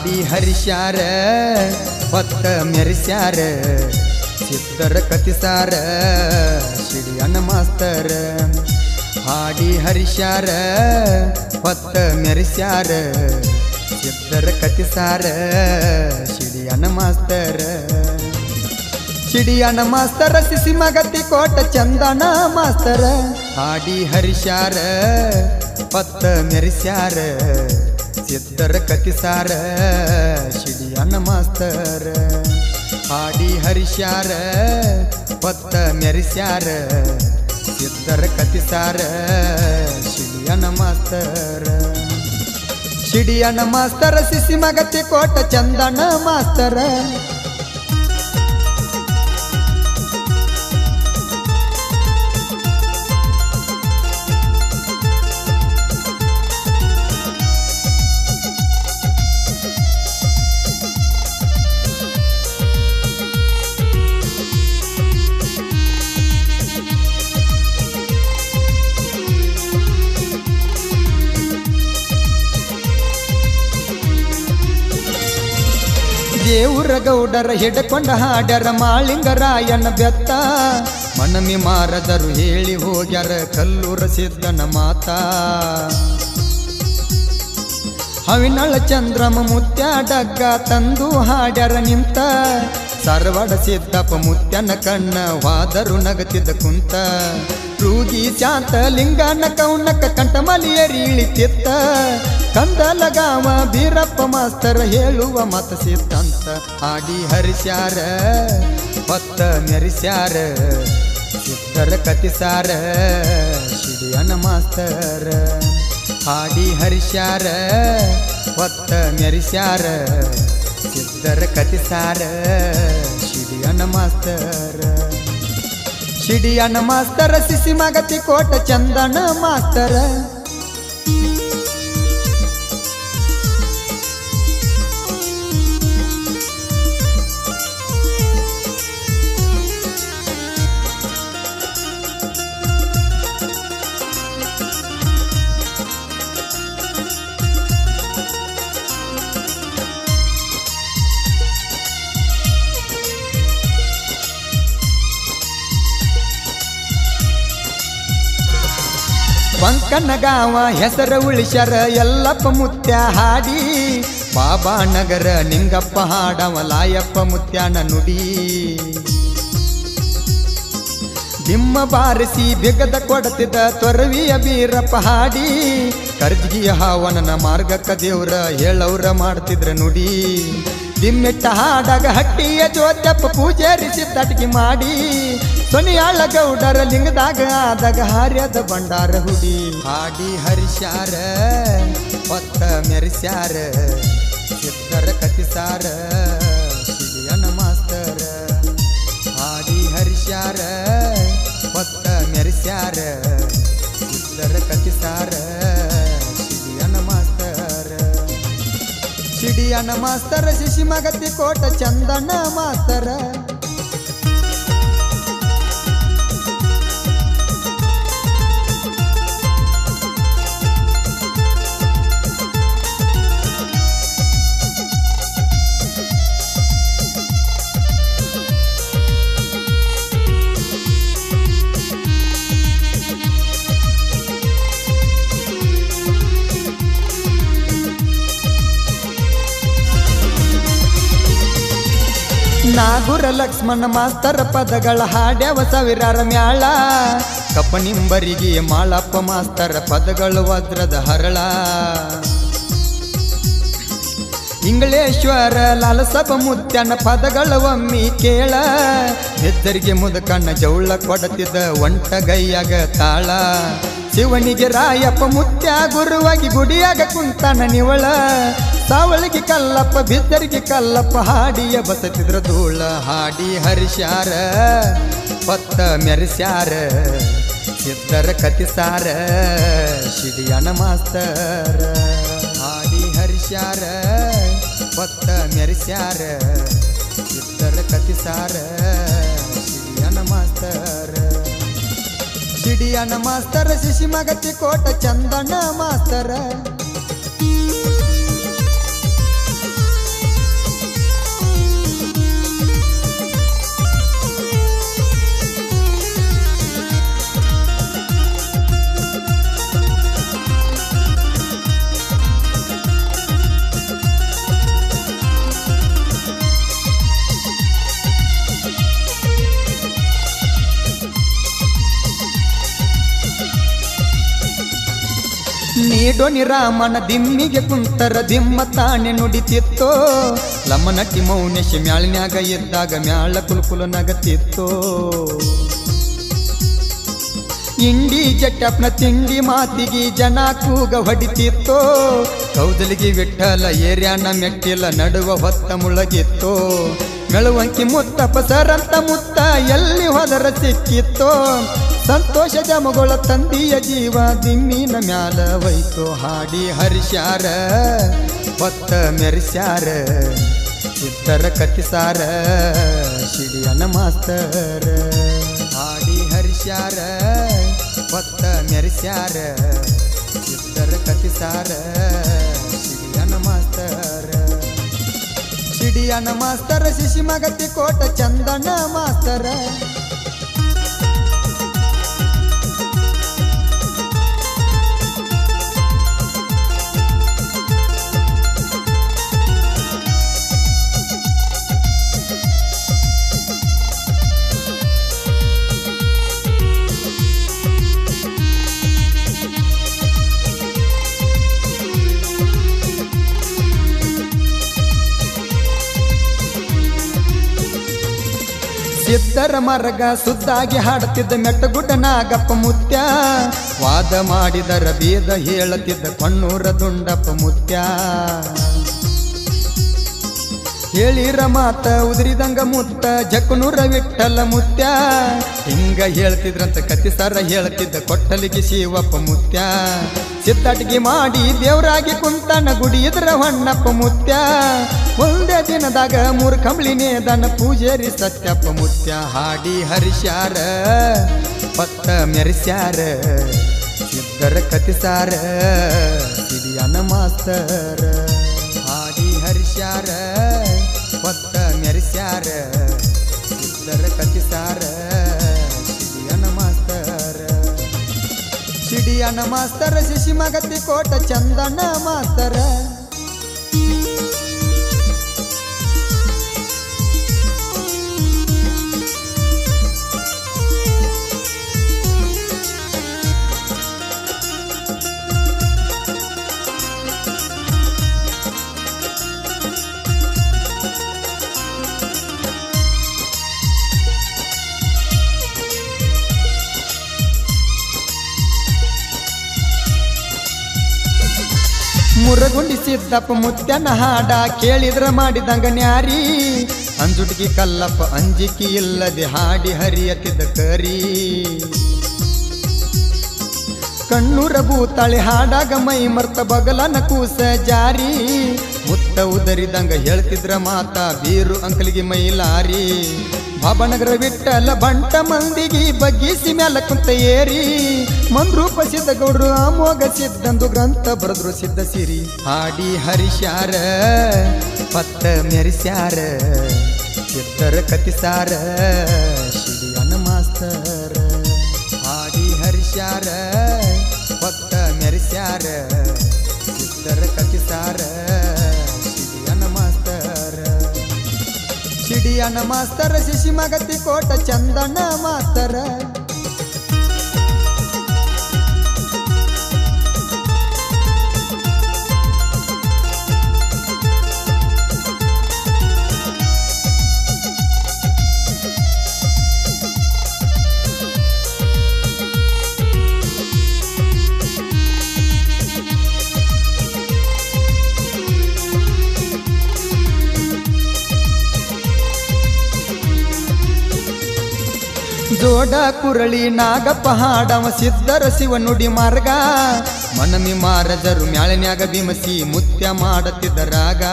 ಹಾಡಿ ಹರಿಶ್ಯಾರ ಹೊತ್ತ ಮೆರೆಸ್ಯಾರ ಸಿದ್ಧರ ಕತಿಸಾರ ಶಿಡಿಯಣ್ಣ ಮಾಸ್ತರ ಹಾಡಿ ಹರಿಶ್ಯಾರ ಹೊತ್ತ ಮೆರೆಸ್ಯಾರ ಸಿದ್ಧರ ಕತಿಸಾರ ಶಿಡಿಯಣ್ಣ ಮಾಸ್ತರ ಶಿಡಿಯಣ್ಣ ಮಾಸ್ತರ ಸಿಸಿ ಮಗತಿ ಕೋಟ ಚಂದನ ಮಾಸ್ತರ ಹಾಡಿ ಹರಿಶ್ಯಾರ ಹೊತ್ತ ಮೆರೆಸ್ಯಾರ ಸಿದ್ಧರ ಕತಿಸಾರ ಶಿಡಿಯಣ್ಣ ಮಾಸ್ತರ ಹಾಡಿ ಹರಿಶ್ಯಾರ ಹೊತ್ತ ಮೆರೆಸ್ಯಾರ ಸಿದ್ಧರ ಕತಿಸಾರ ಶಿಡಿಯಣ್ಣ ಮಾಸ್ತರ ಶಿಡಿಯಣ್ಣ ಮಾಸ್ತರ ಸಿಸಿ ಮಗತಿ ಕೋಟ ಚಂದನ ಮಾಸ್ತರ ದೇವರ ಗೌಡರ ಹಿಡ್ಕೊಂಡ ಹಾಡ್ಯಾರ ಮಾಳಿಂಗರಾಯನ ಬೆತ್ತ ಮನಮಿ ಮಾರದರು ಹೇಳಿ ಹೋಗ್ಯಾರ ಕಲ್ಲೂರ ಸಿದ್ದನ ಮಾತಾ ಹವಿನಳ ಚಂದ್ರಮ ಮುತ್ಯ ಡಗ್ಗ ತಂದು ಹಾಡ್ಯಾರ ನಿಂತ ಸರ್ವಡ ಸಿದ್ದಪ್ಪ ಮುತ್ಯನ ಕಣ್ಣ ವಾದರು ನಗತಿದ್ದ ಕುಂತ ರೂಗಿ ಶಾಂತ ಲಿಂಗನ ಕೌನಕ ಕಂಠಮಲಿಯರಿ ಇಳಿತಿತ್ತ ಕಂದಲಗಾವ ಬೀರಪ್ಪ ಮಾಸ್ತರ ಹೇಳುವ ಮತ ಸಿದ್ದಂತ ಹಾಡಿ ಹರಿಶ್ಯಾರ ಹೊತ್ತ ಮೆರೆಸ್ಯಾರ ಸಿದ್ಧರ ಕತಿಸಾರ ಶಿಡಿಯಣ್ಣ ಮಾಸ್ತರ ಹಾಡಿ ಹರಿಶ್ಯಾರ ಹೊತ್ತ ಮೆರೆಸ್ಯಾರ ಸಿದ್ಧರ ಕತಿಸಾರ ಶಿಡಿಯಣ್ಣ ಮಾಸ್ತರ ಶಿಡಿಯಣ್ಣ ಮಾಸ್ತರ ಸಿಸಿ ಮಗತಿ ಕೋಟ ಚಂದನ ಮಾಸ್ತರ ಬಂಕನಗಾವ ಹೆಸರ ಉಳಿಸ್ಯಾರ ಯಲ್ಲಪ್ಪ ಮುತ್ಯ ಹಾಡಿ ಬಾಬಾ ನಗರ ನಿಂಗಪ್ಪ ಹಾಡವ ಲಾಯಪ್ಪ ಮುತ್ಯಾನ ನುಡಿ ದಿಮ್ಮ ಬಾರಿಸಿ ಬಿಗದ ಕೊಡತಿದ್ದ ತೊರವಿಯ ಬೀರಪ್ಪ ಹಾಡಿ ಕರ್ಜಿಗಿಯ ಹಾವನನ ಮಾರ್ಗಕ್ಕ ದೇವ್ರ ಹೇಳವ್ರ ಮಾಡ್ತಿದ್ರ ನುಡಿ ದಿಮ್ಮಿಟ್ಟ ಹಾಡಾಗ ಹಟ್ಟಿಯ ಜೋತ್ಯಪ್ಪ ಪೂಜಾರಿ ಸಿದ್ದಟ್ಗಿ ಮಾಡಿ ಸೊನಿಯಾಳ ಗೌಡರ ಲಿಂಗದಾಗ ಆದಾಗ ಹಾರ್ಯದ ಬಂಡಾರ ಹುಡಿ ಹಾಡಿ ಹರಿಶ್ಯಾರ ಹೊತ್ತ ಮೆರೆಸ್ಯಾರ ಸಿದ್ಧರ ಕತಿಸಾರ ಶಿಡಿಯಣ್ಣ ಮಾಸ್ತರ ಹಾಡಿ ಹರಿಶ್ಯಾರ ಹೊತ್ತ ಮೆರೆಸ್ಯಾರ ಸಿದ್ಧರ ಕತಿಸಾರ ಶಿಡಿಯಣ್ಣ ಮಾಸ್ತರ ಶಿಡಿಯಣ್ಣ ಮಾಸ್ತರ ಶಿಶಿ ಮಗತಿ ಕೋಟ ಚಂದನ ಮಾಸ್ತರ ನಾಗುರ ಲಕ್ಷ್ಮಣ ಮಾಸ್ತರ ಪದಗಳ ಹಾಡ್ಯವ ಸಾವಿರಾರ ಮ್ಯಾಳ ಕಪ್ಪನಿಂಬರಿಗೆ ಮಾಳಪ್ಪ ಮಾಸ್ತರ ಪದಗಳು ವಜ್ರದ ಹರಳ ಇಂಗಳೇಶ್ವರ ಲಾಲಸಭ ಮುತ್ಯನ ಪದಗಳ ಒಮ್ಮಿ ಕೇಳ ಹೆದ್ದರಿಗೆ ಮುದಕಣ್ಣ ಜೌಳ ಕೊಡತಿದ್ದ ಒಂಟ ಗೈಯಾಗ ತಾಳ ಶಿವನಿಗೆ ರಾಯಪ್ಪ ಮುತ್ಯ ಗುರುವಾಗಿ ಗುಡಿಯಾಗ ಕುಂತನ ನಿವಳ ಸಾವಳಿಗೆ ಕಲ್ಲಪ್ಪ ಬಿದ್ದರಿಗೆ ಕಲ್ಲಪ್ಪ ಹಾಡಿಯ ಬಸತಿದ್ರ ಧೂಳ ಹಾಡಿ ಹರಿಶ್ಯಾರ ಹೊತ್ತ ಮೆರೆಸ್ಯಾರ ಸಿದ್ಧರ ಕತಿಸಾರ ಶಿಡಿಯಣ್ಣ ಮಾಸ್ತರ ಹಾಡಿ ಹರಿಶ್ಯಾರ ಹೊತ್ತ ಮೆರೆಸ್ಯಾರ ಸಿದ್ಧರ ಕತಿಸಾರ ಶಿಡಿಯಣ್ಣ ಮಾಸ್ತರ ಶಿಡಿಯಣ್ಣ ಮಾಸ್ತರ ಶಿಶಿ ಮಗತಿ ಕೋಟ ಚಂದನ ಮಾಸ್ತರ ನೀಡೋನಿ ರಾಮನ ದಿಮ್ಮಿಗೆ ಕುಂತರ ದಿಮ್ಮ ತಾನೆ ನುಡಿತಿತ್ತೋ ಲಮ್ಮನಟ್ಟಿ ಮೌನೇಶ ಮ್ಯಾಳಿನ್ಯಾಗ ಇದ್ದಾಗ ಮ್ಯಾಳ ಕುಲ್ಕುಲು ನಗತಿತ್ತೋ ಇಂಡಿ ಜಟ್ಟಪ್ಪನ ತಿಂಡಿ ಮಾತಿಗೆ ಜನ ಕೂಗ ಹೊಡಿತಿತ್ತೋ ಕೌದಲಿಗೆ ವಿಠಲ ಏರ್ಯಾನ ಮೆಟ್ಟಿಲ ನಡುವ ಹೊತ್ತ ಮುಳಗಿತ್ತೋ ಮೆಳುವಂಕಿ ಮುತ್ತಪ್ಪ ಸರಂತ ಮುತ್ತ ಎಲ್ಲಿ ಹೋದರ ಸಿಕ್ಕಿತ್ತೋ ಸಂತೋಷ ಜಮಗೊಳ ತಂದಿಯ ಜೀವ ದಿಮ್ಮಿನ ಮ್ಯಾಲ ವೈತೋ ಹಾಡಿ ಹರಿಶ್ಯಾರ ಹೊತ್ತ ಮೆರೆಸ್ಯಾರ ಸಿದ್ಧರ ಕತಿಸಾರ ಶಿಡಿಯನ ಮಾಸ್ತರ ಹಾಡಿ ಹರಿಶ್ಯಾರ ಹೊತ್ತ ಮೆರೆಸ್ಯಾರ ಸಿದ್ಧರ ಕತಿಸಾರ ಶಿಡಿಯನ ಮಾಸ್ತರ ಶಿಡಿಯನ ಮಾಸ್ತರ ಶಿಶಿ ಮಗತಿ ಕೋಟ ಚಂದನ ಮಾಸ್ತರ ಸಿದ್ಧರ ಮರಗ ಸುದ್ದಾಗಿ ಹಾಡುತ್ತಿದ್ದ ಮೆಟ್ಟಗುಡ್ಡ ನಾಗಪ್ಪ ಮುತ್ಯ ವಾದ ಮಾಡಿದರ ಬೇದ ಹೇಳುತ್ತಿದ್ದ ಕೊಣ್ಣೂರ ದುಂಡಪ್ಪ ಮುತ್ಯ ಹೇಳಿರ ಮಾತ ಉದುರಿದಂಗ ಮುತ್ತ ಜಕ್ಕನೂರ ವಿಠಲ ಮುತ್ಯ ಹಿಂಗ ಹೇಳ್ತಿದ್ರಂತ ಕತಿಸರ ಹೇಳ್ತಿದ್ದ ಕೊಟ್ಟಲಿಗೆ ಶಿವಪ್ಪ ಮುತ್ಯ ಸಿದ್ದಾಟಿಗೆ ಮಾಡಿ ದೇವರಾಗಿ ಕುಂತನ ಗುಡಿ ಇದ್ರ ಹೊಣ್ಣಪ್ಪ ಮುತ್ಯ ಒಂದೇ ದಿನದಾಗ 3 ಕಂಬಳಿನೇ ದನ ಪೂಜಾರಿ ಸತ್ಯಪ್ಪ ಮುತ್ಯ ಹಾಡಿ ಹರಿಶ್ಯಾರ ಪತ್ತ ಮೆರೆಸ್ಯಾರ ಸಿದ್ಧರ ಕತಿಸಾರ ಸಿಡಿಯನ ಮಾಸ್ತರ ಹಾಡಿ ಹರಿಶ್ಯಾರ ಪತ್ತ ಮೆರೆಸ್ಯಾರ ಸಿದ್ಧರ ಕತಿಸಾರ ಸಿಡಿಯನ ಮಾಸ್ತರ ಸಿಡಿಯನ ಮಾಸ್ತರ ಶಿಶಿ ಮಗತಿ ಕೋಟ ಚಂದನ ಮಾಸ್ತರ ಮುರಗುಂಡಿ ಸಿದ್ದಪ್ಪ ಮುತ್ಯನ ಹಾಡ ಕೇಳಿದ್ರ ಮಾಡಿದಂಗ ನ್ಯಾರಿ ಅಂಜುಟಿಗೆ ಕಲ್ಲಪ್ಪ ಅಂಜಿಕೆ ಇಲ್ಲದೆ ಹಾಡಿ ಹರಿಯತಿದ್ದ ಕರಿ ಕಣ್ಣೂರ ಭೂತಾಳಿ ಹಾಡಾಗ ಮೈ ಮರ್ತ ಬಗಲನ ಕೂಸ ಜಾರಿ ಮುತ್ತ ಉದರಿದಂಗ ಹೇಳ್ತಿದ್ರ ಮಾತಾ ಬೀರು ಅಂಕಲಿಗೆ ಮೈಲಾರಿ ಬಾಬನಗರ ವಿಠಲ ಬಂಟ ಮಂದಿಗೆ ಬಗ್ಗಿಸಿ ಮ್ಯಾಲ ಕುಂತ ಏರಿ ಮಂದ್ರೂಪ ಸಿದ್ಧ ಗೌಡ್ರು ಅಮೋಘ ಸಿದ್ಧಂದು ಗ್ರಂಥ ಬರೆದ್ರು ಸಿದ್ಧ ಸಿರಿ ಹಾಡಿ ಹರಿಶ್ಯಾರ ಪತ್ತ ಮೆರೆಸ್ಯಾರ ಸಿದ್ಧರ ಕತಿಸಾರ ಶಿಡಿಯನ ಮಾಸ್ತರ ಹಾಡಿ ಹರಿಶ್ಯಾರ ಪತ್ತ ಮೆರೆಸ್ಯಾರ ಸಿದ್ಧರ ಕತಿಸಾರ ಶಿಡಿಯನ ಮಾಸ್ತರ ಶಿಡಿಯನ ಮಾಸ್ತರ ಶಿಶಿ ಮಗತಿ ಕೋಟ ಚಂದನ ಮಾಸ್ತರ ಜೋಡ ಕುರಳಿ ನಾಗಪ್ಪ ಹಾಡವ ಸಿದ್ಧರ ಶಿವ ನುಡಿ ಮಾರ್ಗ ಮನಮಿ ಮಾರದರು ಮ್ಯಾಳನ್ಯಾಗ ಬಿಮಸಿ ಮುತ್ಯ ಮಾಡತಿದ್ದರಾಗ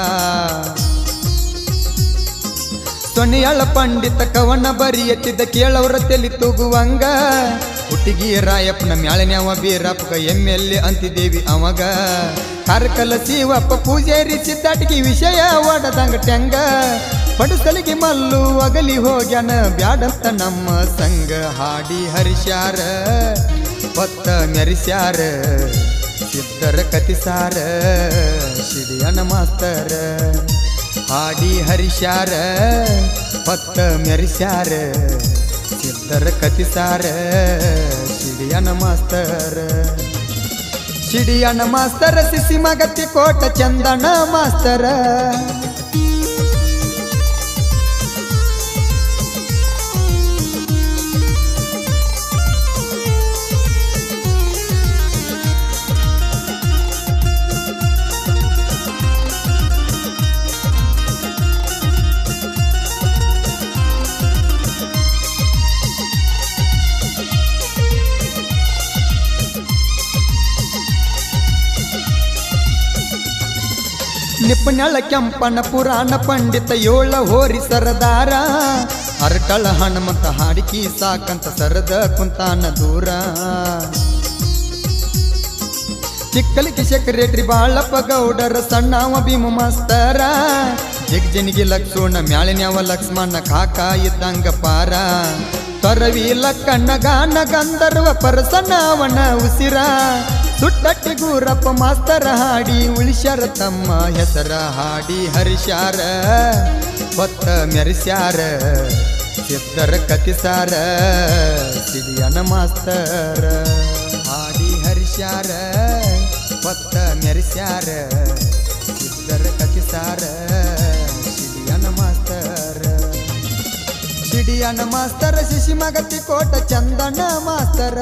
ಸೊನೆಯಳ ಪಂಡಿತ ಕವನ ಬರಿಯತ್ತಿದ್ದ ಕೇಳವ್ರ ತೆಲಿ ತೂಗುವಂಗ ಹುಟ್ಟಿಗಿ ರಾಯಪ್ಪನ ಮ್ಯಾಳನ್ಯಾವ ಬೀರಪ್ಪಗ ಎಮ್ಮೆಲ್ಲೆ ಅಂತಿದ್ದೇವಿ ಅವಾಗ ಕಾರ್ಕಲ ಶಿವಪ್ಪ ಪೂಜಾರಿ ಸಿದ್ದಾಟಿಗೆ ವಿಷಯ ಒಡದಂಗ ಟೆಂಗ ಪಡಸಲಿಗೆ ಮಲ್ಲು ಅಗಲಿ ಹೋಗ್ಯಾನ ಬ್ಯಾಡಂತ ನಮ್ಮ ಸಂಗ ಹಾಡಿ ಹರಿಶ್ಯಾರ ಪತ್ತ ಮೆರೆಸ್ಯಾರ ಸಿದ್ಧರ ಕತಿಸಾರ ಶಿಡಿಯನ ಮಾಸ್ತರ ಹಾಡಿ ಹರಿಶ್ಯಾರ ಪತ್ತ ಮೆರೆಸ್ಯಾರ ಸಿದ್ಧರ ಕತಿಸಾರ ಶಿಡಿಯನ ಮಾಸ್ತರ ಶಿಡಿಯನ ಮಾಸ್ತರ ಸಿಸಿ ಮಗತಿ ಕೋಟ ಚಂದನ ಮಾಸ್ತರ ನಿಪುಣಳ ಕೆಂಪನ ಪುರಾಣ ಪಂಡಿತ ಏಳ ಹೋರಿ ಸರದಾರ ಅರಟಳ ಹನುಮಂತ ಹಾಡಿಕಿ ಸಾಕಂತ ಸರದ ಕುಂತಾನ ದೂರ ಚಿಕ್ಕಲಿಗೆ ಸೆಕ್ರೆಟ್ರಿ ಬಾಳಪ್ಪ ಗೌಡರ ಸಣ್ಣವ ಭೀಮ ಮಾಸ್ತರ ಜಗ್ಜನಿಗೆ ಲಕ್ಷ್ಮಣ ಮ್ಯಾಳಿನ್ಯಾವ ಲಕ್ಷ್ಮಣ ಕಾಕ ಇದ್ದಂಗ ಪಾರ ತೊರವಿ ಲಕ್ಕಣ್ಣ ಗಾನ ಗಂಧರ್ವ ಪರಸನವನ ಉಸಿರ ಸುಟ್ಟಟ್ಟಿ ಗೂರಪ್ಪ ಮಾಸ್ತರ ಹಾಡಿ ಉಳಿಸ್ಯಾರ ತಮ್ಮ ಹೆಸರ ಹಾಡಿ ಹರಿಸ್ಯಾರ ಹೊತ್ತ ಮೆರೆಸ್ಯಾರ ಸಿದ್ಧರ ಕತಿಸಾರ ಸಿಡಿಯನ ಮಾಸ್ತರ ಹಾಡಿ ಹರಿಸ್ಯಾರ ಹೊತ್ತ ಮೆರೆಸ್ಯಾರ ಸಿದ್ಧರ ಕತಿಸಾರ ಸಿಡಿಯನ ಮಾಸ್ತರ ಸಿಡಿಯನ ಮಾಸ್ತರ ಶಿಶಿ ಮಗತಿ ಕೋಟ ಚಂದನ ಮಾಸ್ತರ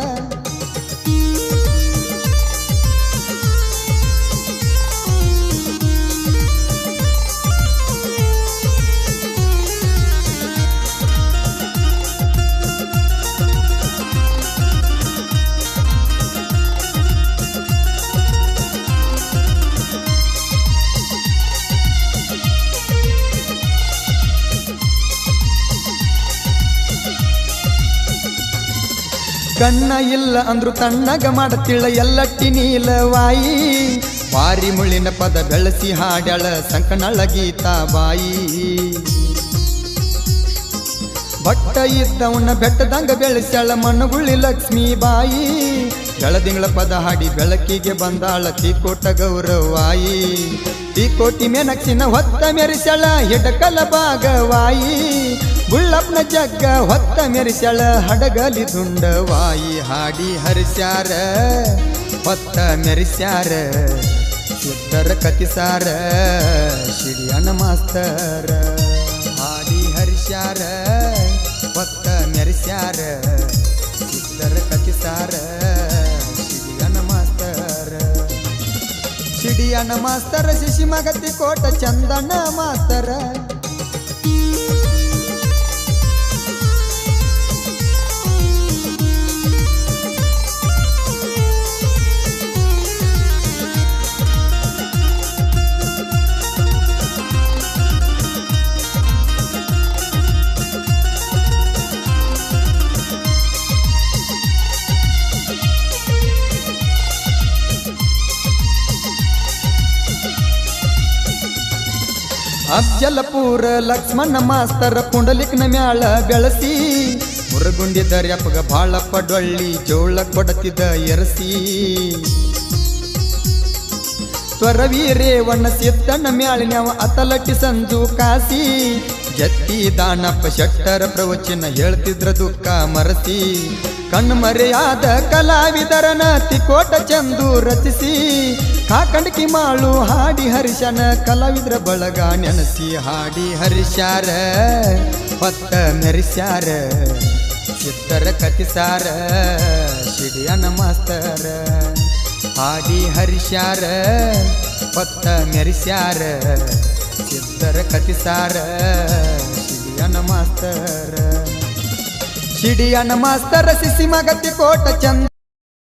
ಕಣ್ಣ ಇಲ್ಲ ಅಂದ್ರು ತಣ್ಣಗ ಮಾಡತಿಳ ಎಲ್ಲಟ್ಟಿ ನೀಲವಾಯಿ ಬಾರಿ ಮುಳ್ಳಿನ ಪದ ಬೆಳೆಸಿ ಹಾಡ್ಯಾಳ ಸಂಕನಳ ಗೀತಾ ಬಾಯಿ ಬಟ್ಟ ಇದ್ದವನ ಬೆಟ್ಟದಂಗ ಬೆಳೆಸ್ಯಾಳ ಮಣ್ಣಗುಳ್ಳಿ ಲಕ್ಷ್ಮೀ ಬಾಯಿ ಬೆಳದಿಂಗಳ ಪದ ಹಾಡಿ ಬೆಳಕಿಗೆ ಬಂದಾಳ ತೀಕೋಟ ಗೌರವಾಯಿ ತೀಕೋಟಿ ಮೆನಕ್ಸಿನ ಹೊತ್ತ ಮೆರೆಸ್ಯಾಳ ಹಿಡಕಲ ಭಾಗವಾಯಿ ಬುಳ್ಳಪ್ಪನ ಜಗ್ಗ ಹೊತ್ತ ಮೆರೆಸ್ಯಾಳ ಹಡಗಲಿ ದುಂಡವಾಯಿ ಹಾಡಿ ಹರಿಸ್ಯಾರ ಹೊತ್ತ ಮೆರೆಸ್ಯಾರ ಸಿದ್ಧರ ಕತಿಸಾರ ಶಿಡಿಯನ ಮಾಸ್ತರ ಹಾಡಿ ಹರಿಸ್ಯಾರ ಹೊತ್ತ ಮೆರೆಸ್ಯಾರ ಸಿದ್ಧರ ಕತಿಸಾರ ಶಿಡಿಯನ ಮಾಸ್ತರ ಶಿಡಿಯನ ಮಾಸ್ತರ ಶಿಶಿ ಮಗತಿ ಕೋಟ ಚಂದನ ಮಾಸ್ತರ ಅಫ್ಜಲಪುರ ಲಕ್ಷ್ಮಣ ಮಾಸ್ತರ ಪುಂಡಲಿಕ್ನ ಮ್ಯಾಳ ಬೆಳಸಿ ಮುರಗುಂಡಿ ದರ್ಯಾಪಗ ಬಾಳಪ್ಪ ಡೊಳ್ಳಿ ಜೋಳ ಕೊಡತಿದ್ದ ಎರಸಿ ತ್ವರವಿ ರೇವಣ್ಣ ಸಿದ್ದಣ್ಣ ಮ್ಯಾಳಿನ್ಯಾವ ಅತಲಟ್ಟಿ ಸಂಜು ಕಾಸಿ ಜತ್ತಿ ದಾನಪ್ಪ ಶೆಟ್ಟರ ಪ್ರವಚನ ಹೇಳ್ತಿದ್ರ ದುಃಖ ಮರಸಿ ಕಣ್ಮರೆಯಾದ ಕಲಾವಿದರನ ತಿಕೋಟ ಚಂದು ರಚಿಸಿ ಕಾಕಂಡಕಿ ಮಾಳು ಹಾಡಿ ಹರಿಶನ ಕಲಾವಿದ್ರ ಬಳಗ ನೆನಸಿ ಹಾಡಿ ಹರಿಸ್ಯಾರ ಹೊತ್ತ ಮೆರೆಸ್ಯಾರ ಸಿದ್ಧರ ಕತಿಸಾರ ಶಿಡಿಯನ ಮಾಸ್ತರ ಹಾಡಿ ಹರಿಸ್ಯಾರ ಹೊತ್ತ ಮೆರೆಸ್ಯಾರ ಸಿದ್ಧರ ಕತಿಸಾರ ಶಿಡಿಯನ ಮಾಸ್ತರ ಶಿಡಿಯನ ಮಾಸ್ತರ ಸಿಸಿ ಮಗತಿ ಕೋಟ ಚಂದ